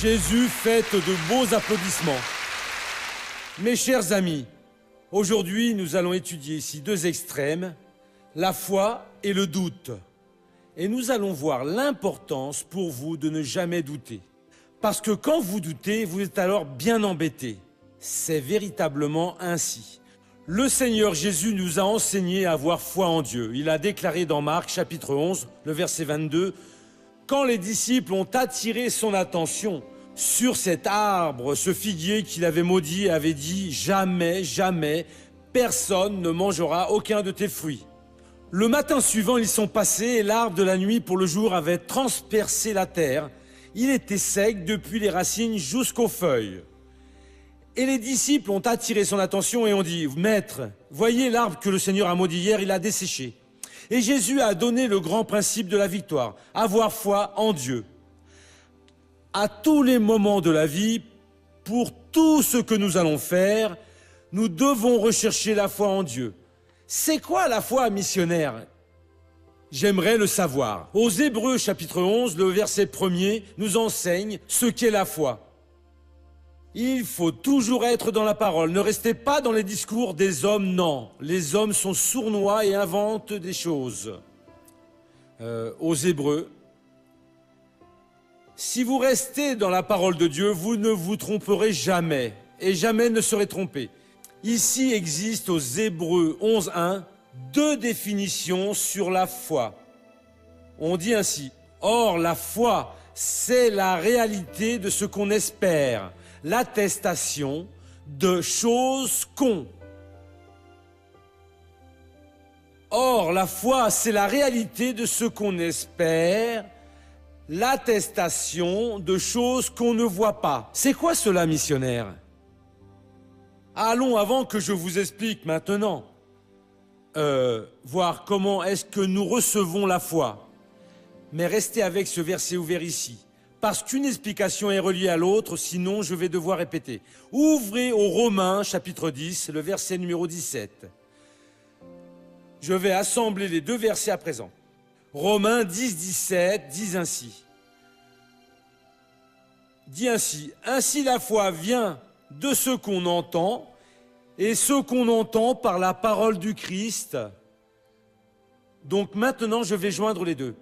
Jésus fête de beaux applaudissements. Mes chers amis, aujourd'hui nous allons étudier ici deux extrêmes, la foi et le doute. Et nous allons voir l'importance pour vous de ne jamais douter. Parce que quand vous doutez, vous êtes alors bien embêté. C'est véritablement ainsi. Le Seigneur Jésus nous a enseigné à avoir foi en Dieu. Il a déclaré dans Marc chapitre 11, le verset 22, « Quand les disciples ont attiré son attention sur cet arbre, ce figuier qu'il avait maudit, avait dit « Jamais, jamais, personne ne mangera aucun de tes fruits. » Le matin suivant, ils sont passés et l'arbre de la nuit pour le jour avait transpercé la terre. Il était sec depuis les racines jusqu'aux feuilles. Et les disciples ont attiré son attention et ont dit « Maître, voyez l'arbre que le Seigneur a maudit hier, il a desséché. » Et Jésus a donné le grand principe de la victoire, avoir foi en Dieu. À tous les moments de la vie, pour tout ce que nous allons faire, nous devons rechercher la foi en Dieu. C'est quoi la foi missionnaire? J'aimerais le savoir. Aux Hébreux chapitre 11, le verset 1er nous enseigne ce qu'est la foi. Il faut toujours être dans la parole. Ne restez pas dans les discours des hommes, non. Les hommes sont sournois et inventent des choses. Aux Hébreux, si vous restez dans la parole de Dieu, vous ne vous tromperez jamais et jamais ne serez trompé. Ici existe aux Hébreux 11.1 deux définitions sur la foi. On dit ainsi, « Or, la foi, c'est la réalité de ce qu'on espère, l'attestation de choses qu'on. » Or, la foi, c'est la réalité de ce qu'on espère, l'attestation de choses qu'on ne voit pas. C'est quoi cela, missionnaire? Allons, avant que je vous explique maintenant, voir comment est-ce que nous recevons la foi. Mais restez avec ce verset ouvert ici, parce qu'une explication est reliée à l'autre, sinon je vais devoir répéter. Ouvrez aux Romains, chapitre 10, le verset numéro 17. Je vais assembler les deux versets à présent. Romains 10, 17 dit ainsi, « Ainsi la foi vient de ce qu'on entend, et ce qu'on entend par la parole du Christ. » Donc maintenant, je vais joindre les deux.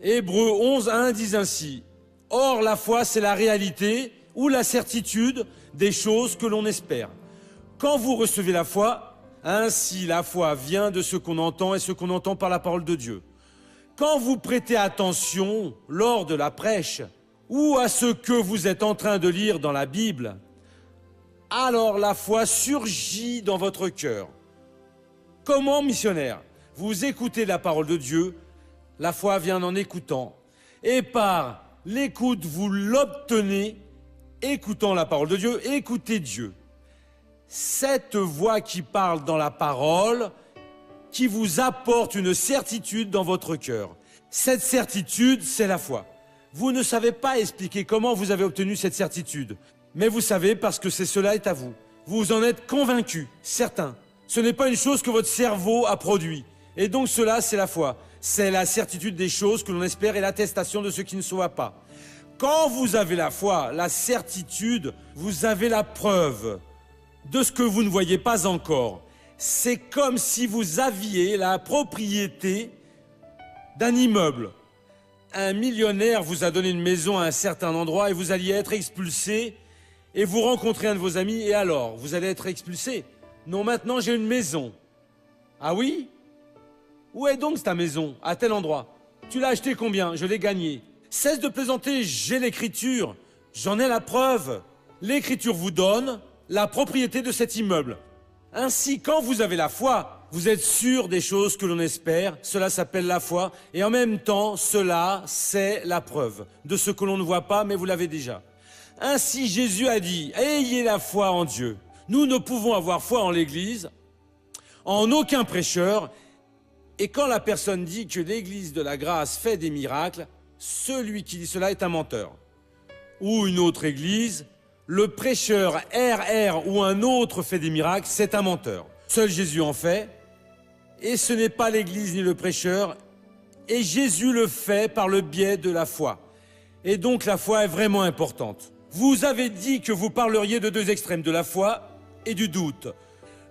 Hébreux 11, 1 dit ainsi, « Or, la foi, c'est la réalité ou la certitude des choses que l'on espère. » Quand vous recevez la foi, ainsi la foi vient de ce qu'on entend et ce qu'on entend par la parole de Dieu. Quand vous prêtez attention lors de la prêche ou à ce que vous êtes en train de lire dans la Bible, alors la foi surgit dans votre cœur. Comment, missionnaire? Vous écoutez la parole de Dieu, la foi vient en écoutant, et par l'écoute, vous l'obtenez, écoutant la parole de Dieu, écoutez Dieu. Cette voix qui parle dans la parole, qui vous apporte une certitude dans votre cœur. Cette certitude, c'est la foi. Vous ne savez pas expliquer comment vous avez obtenu cette certitude, mais vous savez parce que cela est à vous. Vous en êtes convaincu, certain. Ce n'est pas une chose que votre cerveau a produit. Et donc cela, c'est la foi. C'est la certitude des choses que l'on espère et l'attestation de ce qui ne se voit pas. Quand vous avez la foi, la certitude, vous avez la preuve de ce que vous ne voyez pas encore. C'est comme si vous aviez la propriété d'un immeuble. Un millionnaire vous a donné une maison à un certain endroit et vous alliez être expulsé et vous rencontrez un de vos amis et alors, vous allez être expulsé? Non, maintenant j'ai une maison. Ah oui? Où est donc ta maison? À tel endroit. Tu l'as acheté combien? Je l'ai gagné. Cesse de plaisanter, j'ai l'écriture. J'en ai la preuve. L'écriture vous donne la propriété de cet immeuble. Ainsi, quand vous avez la foi, vous êtes sûr des choses que l'on espère. Cela s'appelle la foi. Et en même temps, cela, c'est la preuve de ce que l'on ne voit pas, mais vous l'avez déjà. Ainsi, Jésus a dit, ayez la foi en Dieu. Nous ne pouvons avoir foi en l'Église, en aucun prêcheur. Et quand la personne dit que l'Église de la grâce fait des miracles, celui qui dit cela est un menteur. Ou une autre Église, le prêcheur RR ou un autre fait des miracles, c'est un menteur. Seul Jésus en fait, et ce n'est pas l'Église ni le prêcheur, et Jésus le fait par le biais de la foi. Et donc la foi est vraiment importante. Vous avez dit que vous parleriez de deux extrêmes, de la foi et du doute.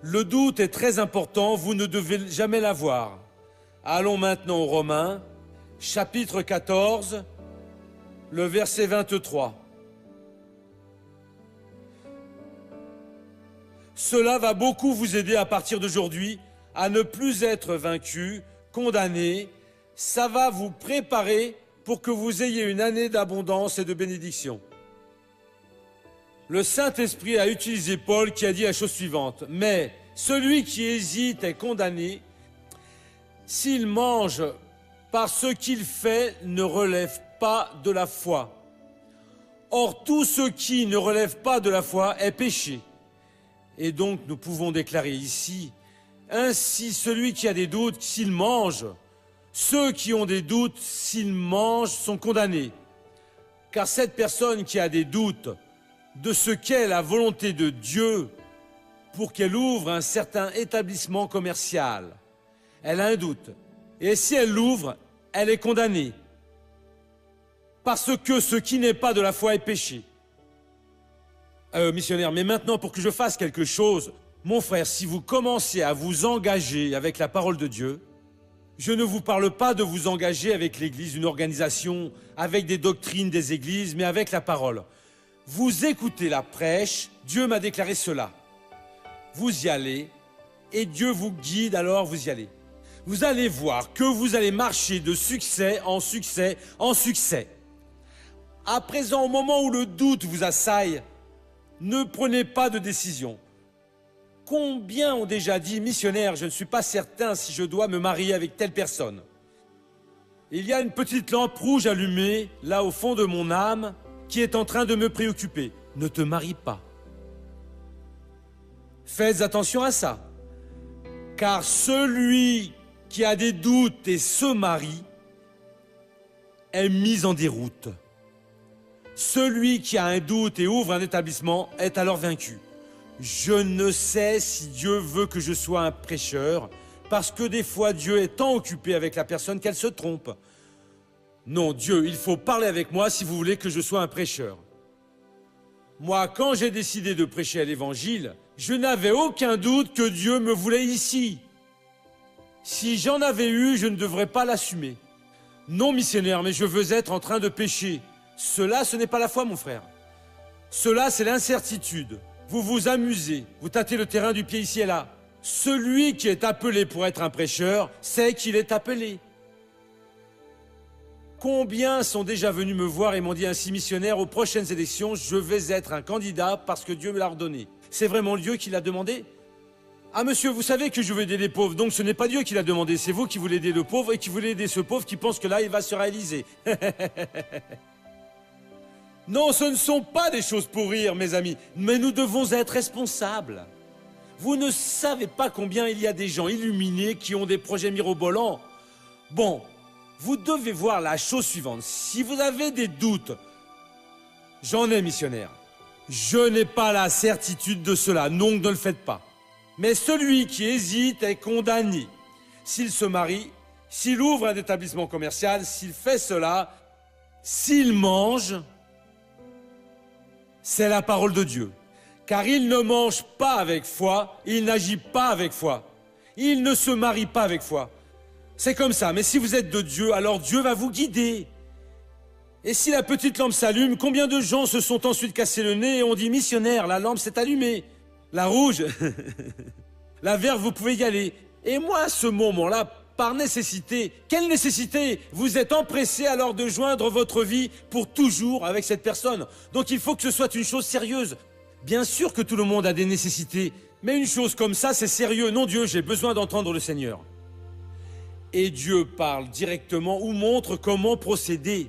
Le doute est très important, vous ne devez jamais l'avoir. Allons maintenant aux Romains, chapitre 14, le verset 23. Cela va beaucoup vous aider à partir d'aujourd'hui à ne plus être vaincu, condamné. Ça va vous préparer pour que vous ayez une année d'abondance et de bénédiction. Le Saint-Esprit a utilisé Paul qui a dit la chose suivante. Mais celui qui hésite est condamné. S'il mange par ce qu'il fait ne relève pas de la foi. Or, tout ce qui ne relève pas de la foi est péché. Et donc, nous pouvons déclarer ici, ainsi celui qui a des doutes, s'il mange, ceux qui ont des doutes, s'ils mangent, sont condamnés. Car cette personne qui a des doutes de ce qu'est la volonté de Dieu pour qu'elle ouvre un certain établissement commercial, elle a un doute. Et si elle l'ouvre, elle est condamnée. Parce que ce qui n'est pas de la foi est péché. Missionnaire, mais maintenant pour que je fasse quelque chose, mon frère, si vous commencez à vous engager avec la parole de Dieu, je ne vous parle pas de vous engager avec l'Église, une organisation, avec des doctrines des églises, mais avec la parole. Vous écoutez la prêche, Dieu m'a déclaré cela. Vous y allez, et Dieu vous guide, alors vous y allez. Vous allez voir que vous allez marcher de succès en succès en succès. À présent, au moment où le doute vous assaille, ne prenez pas de décision. Combien ont déjà dit, missionnaire, je ne suis pas certain si je dois me marier avec telle personne. Il y a une petite lampe rouge allumée, là au fond de mon âme, qui est en train de me préoccuper. Ne te marie pas. Faites attention à ça. Car celui qui a des doutes et se marie est mis en déroute. Celui qui a un doute et ouvre un établissement est alors vaincu. Je ne sais si Dieu veut que je sois un prêcheur, parce que des fois Dieu est tant occupé avec la personne qu'elle se trompe. Non, Dieu, il faut parler avec moi si vous voulez que je sois un prêcheur. Moi, quand j'ai décidé de prêcher à l'Évangile, je n'avais aucun doute que Dieu me voulait ici. Si j'en avais eu, je ne devrais pas l'assumer. Non, missionnaire, mais je veux être en train de pécher. Cela, ce n'est pas la foi, mon frère. Cela, c'est l'incertitude. Vous vous amusez, vous tâtez le terrain du pied ici et là. Celui qui est appelé pour être un prêcheur sait qu'il est appelé. Combien sont déjà venus me voir et m'ont dit ainsi, missionnaire, aux prochaines élections, je vais être un candidat parce que Dieu me l'a ordonné. C'est vraiment Dieu qui l'a demandé? Ah monsieur, vous savez que je veux aider les pauvres, donc ce n'est pas Dieu qui l'a demandé, c'est vous qui voulez aider le pauvre et qui voulez aider ce pauvre qui pense que là, il va se réaliser. Non, ce ne sont pas des choses pour rire, mes amis, mais nous devons être responsables. Vous ne savez pas combien il y a des gens illuminés qui ont des projets mirobolants. Bon, vous devez voir la chose suivante. Si vous avez des doutes, j'en ai, missionnaire. Je n'ai pas la certitude de cela, donc ne le faites pas. Mais celui qui hésite est condamné. S'il se marie, s'il ouvre un établissement commercial, s'il fait cela, s'il mange, c'est la parole de Dieu. Car il ne mange pas avec foi, il n'agit pas avec foi. Il ne se marie pas avec foi. C'est comme ça, mais si vous êtes de Dieu, alors Dieu va vous guider. Et si la petite lampe s'allume, combien de gens se sont ensuite cassés le nez et ont dit « Missionnaire, la lampe s'est allumée. La rouge, la verte, vous pouvez y aller. » Et moi, à ce moment-là, par nécessité, quelle nécessité? Vous êtes empressé alors de joindre votre vie pour toujours avec cette personne. Donc il faut que ce soit une chose sérieuse. Bien sûr que tout le monde a des nécessités, mais une chose comme ça, c'est sérieux. Non, Dieu, j'ai besoin d'entendre le Seigneur. Et Dieu parle directement ou montre comment procéder.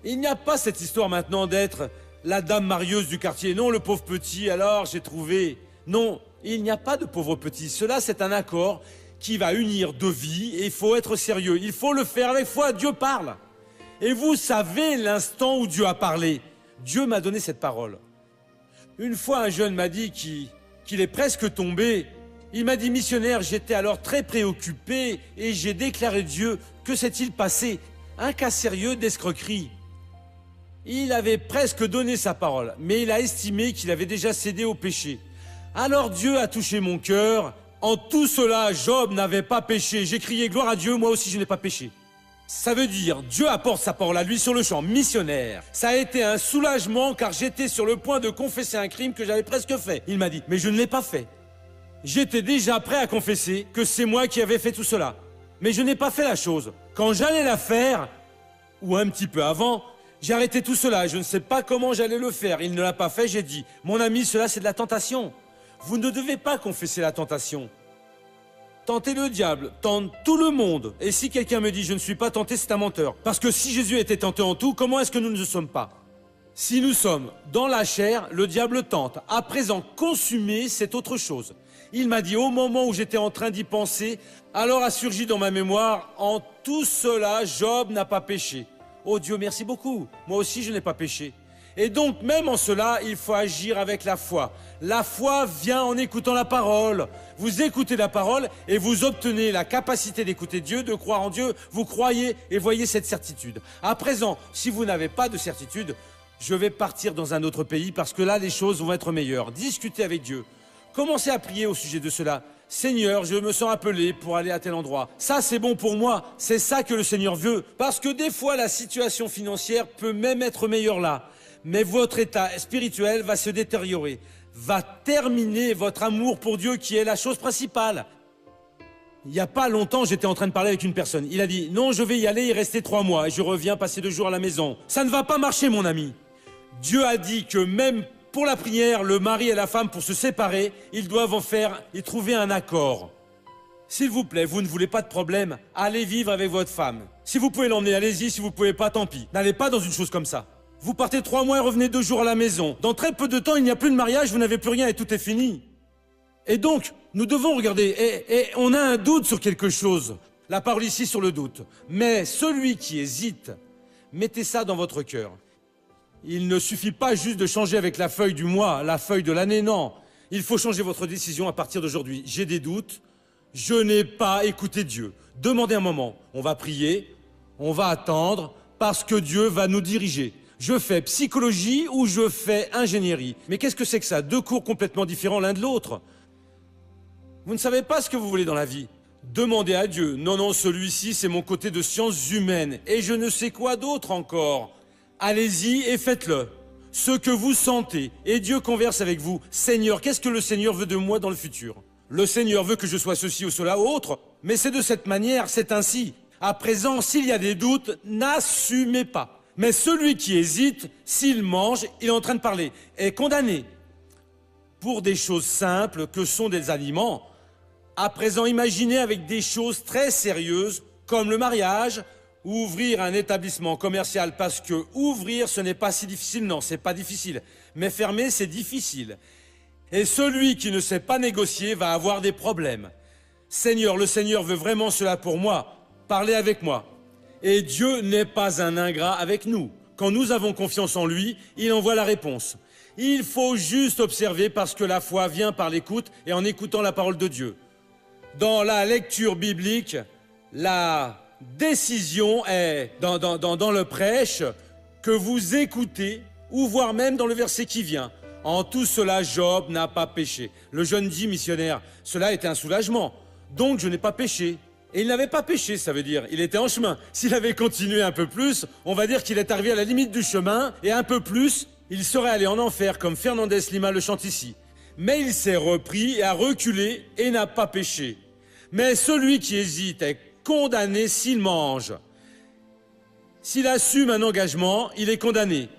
Il n'y a pas cette histoire maintenant d'être la dame marieuse du quartier. Non, le pauvre petit, alors j'ai trouvé. Non, il n'y a pas de pauvre petit. Cela, c'est un accord qui va unir deux vies et il faut être sérieux. Il faut le faire avec foi. Dieu parle. Et vous savez l'instant où Dieu a parlé. Dieu m'a donné cette parole. Une fois, un jeune m'a dit qu'il est presque tombé. Il m'a dit, missionnaire, j'étais alors très préoccupé et j'ai déclaré Dieu, que s'est-il passé? Un cas sérieux d'escroquerie. Il avait presque donné sa parole, mais il a estimé qu'il avait déjà cédé au péché. Alors Dieu a touché mon cœur. En tout cela, Job n'avait pas péché. J'ai crié gloire à Dieu, moi aussi je n'ai pas péché. Ça veut dire, Dieu apporte sa parole à lui sur le champ, missionnaire. Ça a été un soulagement car j'étais sur le point de confesser un crime que j'avais presque fait. Il m'a dit, mais je ne l'ai pas fait. J'étais déjà prêt à confesser que c'est moi qui avais fait tout cela. Mais je n'ai pas fait la chose. Quand j'allais la faire, ou un petit peu avant, j'ai arrêté tout cela. Je ne sais pas comment j'allais le faire. Il ne l'a pas fait, j'ai dit, mon ami, cela c'est de la tentation. Vous ne devez pas confesser la tentation. Tentez le diable, tente tout le monde. Et si quelqu'un me dit je ne suis pas tenté, c'est un menteur. Parce que si Jésus était tenté en tout, comment est-ce que nous ne le sommes pas? Si nous sommes dans la chair, le diable tente. À présent, consumé, c'est autre chose. Il m'a dit au moment où j'étais en train d'y penser, alors a surgi dans ma mémoire, en tout cela, Job n'a pas péché. Oh Dieu, merci beaucoup. Moi aussi, je n'ai pas péché. Et donc, même en cela, il faut agir avec la foi. La foi vient en écoutant la parole. Vous écoutez la parole et vous obtenez la capacité d'écouter Dieu, de croire en Dieu. Vous croyez et voyez cette certitude. À présent, si vous n'avez pas de certitude, je vais partir dans un autre pays parce que là, les choses vont être meilleures. Discutez avec Dieu. Commencez à prier au sujet de cela. Seigneur, je me sens appelé pour aller à tel endroit. Ça, c'est bon pour moi. C'est ça que le Seigneur veut. Parce que des fois, la situation financière peut même être meilleure là. Mais votre état spirituel va se détériorer, va terminer votre amour pour Dieu qui est la chose principale. Il n'y a pas longtemps, j'étais en train de parler avec une personne. Il a dit, non, je vais y aller, y rester 3 mois et je reviens passer 2 jours à la maison. Ça ne va pas marcher, mon ami. Dieu a dit que même pour la prière, le mari et la femme, pour se séparer, ils doivent en faire et trouver un accord. S'il vous plaît, vous ne voulez pas de problème, allez vivre avec votre femme. Si vous pouvez l'emmener, allez-y, si vous ne pouvez pas, tant pis. N'allez pas dans une chose comme ça. Vous partez 3 mois et revenez 2 jours à la maison. Dans très peu de temps, il n'y a plus de mariage, vous n'avez plus rien et tout est fini. Et donc, nous devons regarder, et on a un doute sur quelque chose. La parole ici sur le doute. Mais celui qui hésite, mettez ça dans votre cœur. Il ne suffit pas juste de changer avec la feuille du mois, la feuille de l'année, non. Il faut changer votre décision à partir d'aujourd'hui. J'ai des doutes, je n'ai pas écouté Dieu. Demandez un moment, on va prier, on va attendre, parce que Dieu va nous diriger. Je fais psychologie ou je fais ingénierie. Mais qu'est-ce que c'est que ça? 2 cours complètement différents l'un de l'autre. Vous ne savez pas ce que vous voulez dans la vie. Demandez à Dieu. Non, non, celui-ci, c'est mon côté de sciences humaines. Et je ne sais quoi d'autre encore. Allez-y et faites-le. Ce que vous sentez. Et Dieu converse avec vous. Seigneur, qu'est-ce que le Seigneur veut de moi dans le futur? Le Seigneur veut que je sois ceci ou cela ou autre. Mais c'est de cette manière, c'est ainsi. À présent, s'il y a des doutes, n'assumez pas. Mais celui qui hésite, s'il mange, il est en train de parler, est condamné pour des choses simples que sont des aliments. À présent, imaginez avec des choses très sérieuses comme le mariage ou ouvrir un établissement commercial parce que ouvrir, ce n'est pas si difficile. Non, c'est pas difficile. Mais fermer, c'est difficile. Et celui qui ne sait pas négocier va avoir des problèmes. Seigneur, le Seigneur veut vraiment cela pour moi. Parlez avec moi. Et Dieu n'est pas un ingrat avec nous. Quand nous avons confiance en lui, il envoie la réponse. Il faut juste observer parce que la foi vient par l'écoute et en écoutant la parole de Dieu. Dans la lecture biblique, la décision est dans le prêche que vous écoutez ou voire même dans le verset qui vient. En tout cela, Job n'a pas péché. Le jeune dit, missionnaire, cela était un soulagement. Donc je n'ai pas péché. Et il n'avait pas péché, ça veut dire, il était en chemin. S'il avait continué un peu plus, on va dire qu'il est arrivé à la limite du chemin, et un peu plus, il serait allé en enfer, comme Fernandez Lima le chante ici. Mais il s'est repris et a reculé et n'a pas péché. Mais celui qui hésite est condamné s'il mange. S'il assume un engagement, il est condamné.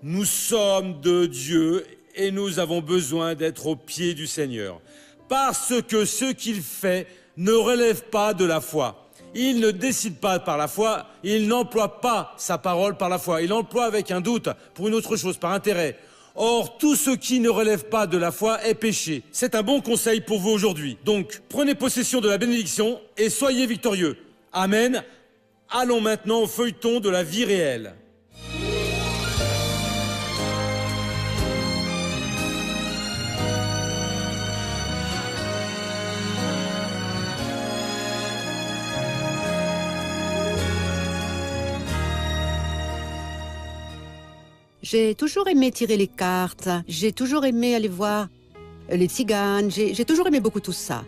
Nous sommes de Dieu et nous avons besoin d'être au pied du Seigneur. Parce que ce qu'il fait ne relève pas de la foi. Il ne décide pas par la foi, il n'emploie pas sa parole par la foi. Il emploie avec un doute pour une autre chose, par intérêt. Or, tout ce qui ne relève pas de la foi est péché. C'est un bon conseil pour vous aujourd'hui. Donc, prenez possession de la bénédiction et soyez victorieux. Amen. Allons maintenant au feuilleton de la vie réelle. J'ai toujours aimé tirer les cartes, j'ai toujours aimé aller voir les tziganes, j'ai toujours aimé beaucoup tout ça.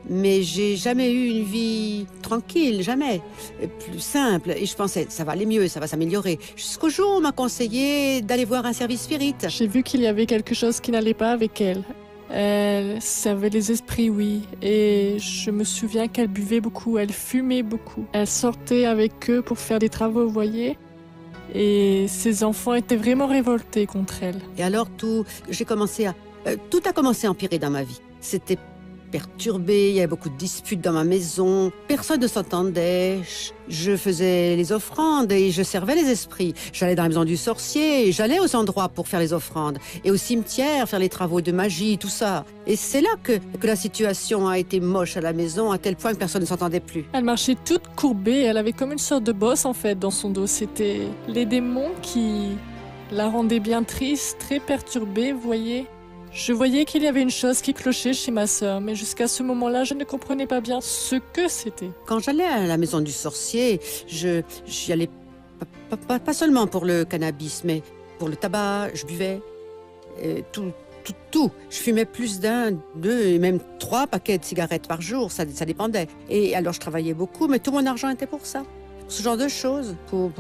Mais j'ai jamais eu une vie tranquille, jamais. Plus simple. Et je pensais, ça va aller mieux, ça va s'améliorer. Jusqu'au jour où on m'a conseillé d'aller voir un service spirit. J'ai vu qu'il y avait quelque chose qui n'allait pas avec elle. Elle servait les esprits, oui. Et je me souviens qu'elle buvait beaucoup, elle fumait beaucoup. Elle sortait avec eux pour faire des travaux, vous voyez. Et ses enfants étaient vraiment révoltés contre elle. Et alors tout a commencé à empirer dans ma vie. C'était perturbé, il y avait beaucoup de disputes dans ma maison, personne ne s'entendait. Je faisais les offrandes et je servais les esprits. J'allais dans la maison du sorcier, j'allais aux endroits pour faire les offrandes et au cimetière faire les travaux de magie, tout ça. Et c'est là que la situation a été moche à la maison, à tel point que personne ne s'entendait plus. Elle marchait toute courbée, elle avait comme une sorte de bosse en fait dans son dos. C'était les démons qui la rendaient bien triste, très perturbée, vous voyez. Je voyais qu'il y avait une chose qui clochait chez ma sœur, mais jusqu'à ce moment-là, je ne comprenais pas bien ce que c'était. Quand j'allais à la maison du sorcier, j'y allais pas seulement pour le cannabis, mais pour le tabac, je buvais, tout. Je fumais plus d'un, deux et même 3 paquets de cigarettes par jour, ça dépendait. Et alors je travaillais beaucoup, mais tout mon argent était pour ça, pour ce genre de choses, pour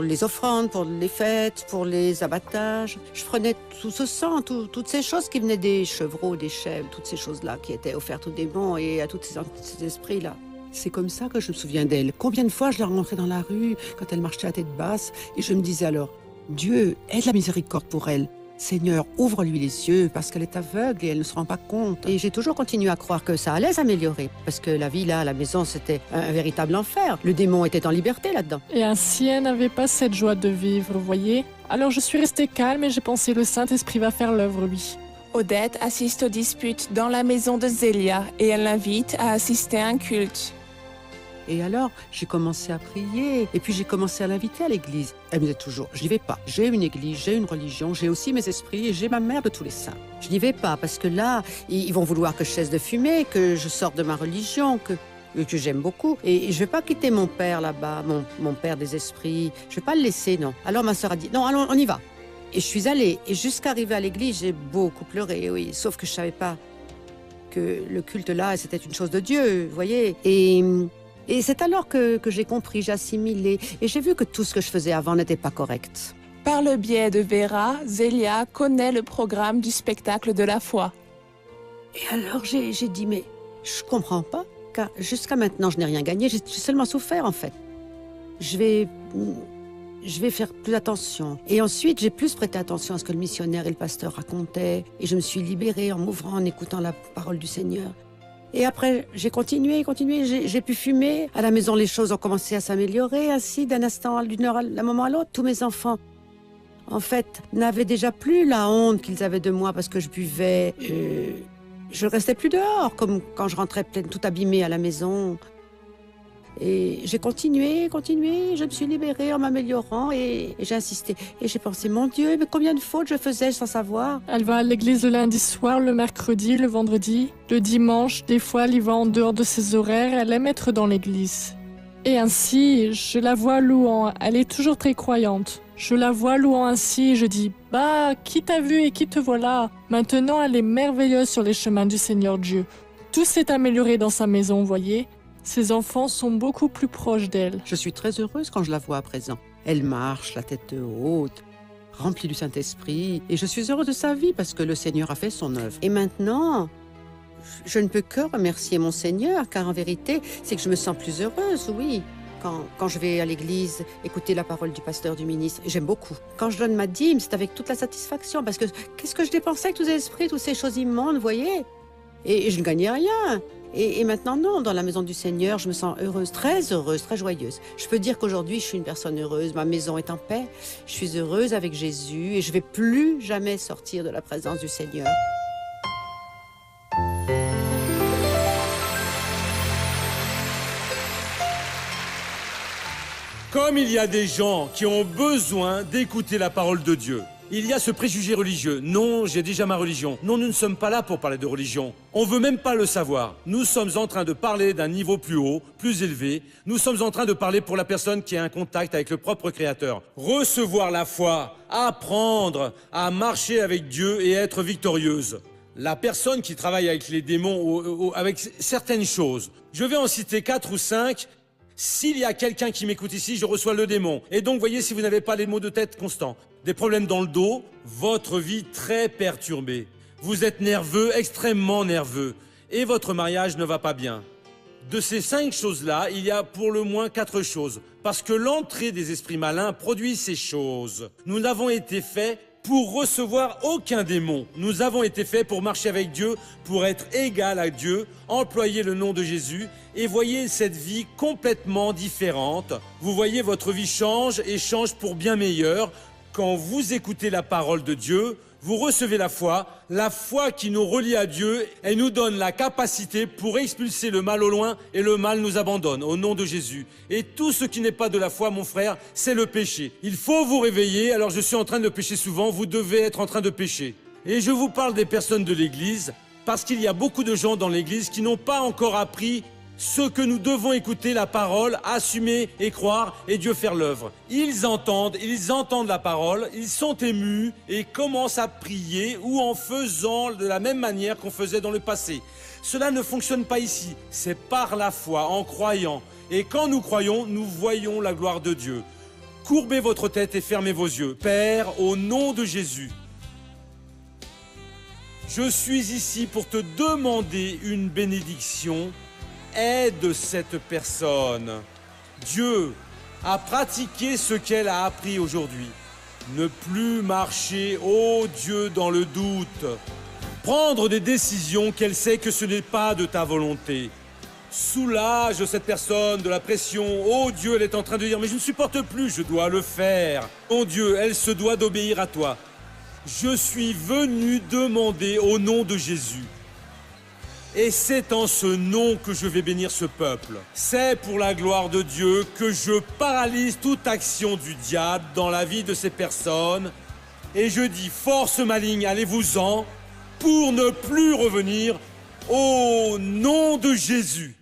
les offrandes, pour les fêtes, pour les abattages. Je prenais tout ce sang, toutes ces choses qui venaient des chevreaux, des chèvres, toutes ces choses-là qui étaient offertes aux démons et à tous ces esprits-là. C'est comme ça que je me souviens d'elle. Combien de fois je la rencontrais dans la rue, quand elle marchait à tête basse, et je me disais alors, Dieu, aie de la miséricorde pour elle. Seigneur, ouvre-lui les yeux, parce qu'elle est aveugle et elle ne se rend pas compte. Et j'ai toujours continué à croire que ça allait s'améliorer, parce que la vie là, à la maison, c'était un véritable enfer. Le démon était en liberté là-dedans. Et ainsi, elle n'avait pas cette joie de vivre, vous voyez. Alors je suis restée calme et j'ai pensé le Saint-Esprit va faire l'œuvre, lui. Odette assiste aux disputes dans la maison de Zélia et elle l'invite à assister à un culte. Et alors, j'ai commencé à prier, et puis j'ai commencé à l'inviter à l'église. Elle me disait toujours, je n'y vais pas. J'ai une église, j'ai une religion, j'ai aussi mes esprits, et j'ai ma mère de tous les saints. Je n'y vais pas, parce que là, ils vont vouloir que je cesse de fumer, que je sorte de ma religion, que j'aime beaucoup. Et je ne vais pas quitter mon père là-bas, mon père des esprits. Je ne vais pas le laisser, non. Alors ma sœur a dit, non, allons, on y va. Et je suis allée, et jusqu'à arriver à l'église, j'ai beaucoup pleuré, oui. Sauf que je ne savais pas que le culte là, c'était une chose de Dieu, vous voyez. Et c'est alors que j'ai compris, j'ai assimilé, et j'ai vu que tout ce que je faisais avant n'était pas correct. Par le biais de Vera, Zélia connaît le programme du spectacle de la foi. Et alors j'ai dit, mais je comprends pas, car jusqu'à maintenant je n'ai rien gagné, j'ai seulement souffert en fait. Je vais faire plus attention. Et ensuite, j'ai plus prêté attention à ce que le missionnaire et le pasteur racontaient, et je me suis libérée en m'ouvrant, en écoutant la parole du Seigneur. Et après, j'ai continué, j'ai pu fumer. À la maison, les choses ont commencé à s'améliorer, ainsi, d'un instant, d'une heure, d'un moment à l'autre. Tous mes enfants, en fait, n'avaient déjà plus la honte qu'ils avaient de moi parce que je buvais. Je ne restais plus dehors, comme quand je rentrais pleine, tout abîmée à la maison. Et j'ai continué, je me suis libérée en m'améliorant et j'ai insisté. Et j'ai pensé, mon Dieu, mais combien de fautes je faisais sans savoir. Elle va à l'église le lundi soir, le mercredi, le vendredi, le dimanche. Des fois, elle y va en dehors de ses horaires. Elle aime être dans l'église. Et ainsi, je la vois louant. Elle est toujours très croyante. Je la vois louant ainsi et je dis, bah, qui t'a vu et qui te voilà? Maintenant, elle est merveilleuse sur les chemins du Seigneur Dieu. Tout s'est amélioré dans sa maison, voyez. Ses enfants sont beaucoup plus proches d'elle. Je suis très heureuse quand je la vois à présent. Elle marche, la tête haute, remplie du Saint-Esprit. Et je suis heureuse de sa vie parce que le Seigneur a fait son œuvre. Et maintenant, je ne peux que remercier mon Seigneur, car en vérité, c'est que je me sens plus heureuse, oui. Quand je vais à l'église, écouter la parole du pasteur, du ministre, j'aime beaucoup. Quand je donne ma dîme, c'est avec toute la satisfaction, parce que qu'est-ce que je dépensais avec tous ces esprits, toutes ces choses immondes, vous voyez? Et je ne gagnais rien. Et maintenant, non, dans la maison du Seigneur, je me sens heureuse, très joyeuse. Je peux dire qu'aujourd'hui, je suis une personne heureuse, ma maison est en paix, je suis heureuse avec Jésus et je ne vais plus jamais sortir de la présence du Seigneur. Comme il y a des gens qui ont besoin d'écouter la parole de Dieu, Il y a ce préjugé religieux. Non, j'ai déjà ma religion. Non, nous ne sommes pas là pour parler de religion. On veut même pas le savoir. Nous sommes en train de parler d'un niveau plus haut, plus élevé. Nous sommes en train de parler pour la personne qui a un contact avec le propre Créateur. Recevoir la foi, apprendre à marcher avec Dieu et être victorieuse. La personne qui travaille avec les démons, avec certaines choses. Je vais en citer 4 ou 5. S'il y a quelqu'un qui m'écoute ici, je reçois le démon. Et donc, voyez, si vous n'avez pas les maux de tête constants, des problèmes dans le dos, votre vie très perturbée. Vous êtes nerveux, extrêmement nerveux, et votre mariage ne va pas bien. De ces 5 choses-là, il y a pour le moins 4 choses. Parce que l'entrée des esprits malins produit ces choses. Nous n'avons été faits pour recevoir aucun démon. Nous avons été faits pour marcher avec Dieu, pour être égal à Dieu, employer le nom de Jésus, et voyez cette vie complètement différente. Vous voyez, votre vie change et change pour bien meilleur. Quand vous écoutez la parole de Dieu, vous recevez la foi qui nous relie à Dieu et nous donne la capacité pour expulser le mal au loin, et le mal nous abandonne au nom de Jésus. Et tout ce qui n'est pas de la foi, mon frère, c'est le péché. Il faut vous réveiller. Alors je suis en train de pécher souvent, vous devez être en train de pécher. Et je vous parle des personnes de l'Église, parce qu'il y a beaucoup de gens dans l'Église qui n'ont pas encore appris ce que nous devons écouter, la parole, assumer et croire, et Dieu faire l'œuvre. Ils entendent la parole, ils sont émus et commencent à prier ou en faisant de la même manière qu'on faisait dans le passé. Cela ne fonctionne pas ici, c'est par la foi, en croyant. Et quand nous croyons, nous voyons la gloire de Dieu. Courbez votre tête et fermez vos yeux. Père, au nom de Jésus, je suis ici pour te demander une bénédiction. Aide cette personne, Dieu, à pratiquer ce qu'elle a appris aujourd'hui. Ne plus marcher, ô Dieu, dans le doute. Prendre des décisions qu'elle sait que ce n'est pas de ta volonté. Soulage cette personne de la pression. Oh Dieu, elle est en train de dire, mais je ne supporte plus, je dois le faire. Mon Dieu, elle se doit d'obéir à toi. Je suis venu demander au nom de Jésus. Et c'est en ce nom que je vais bénir ce peuple. C'est pour la gloire de Dieu que je paralyse toute action du diable dans la vie de ces personnes. Et je dis, force maligne, allez-vous-en, pour ne plus revenir au nom de Jésus.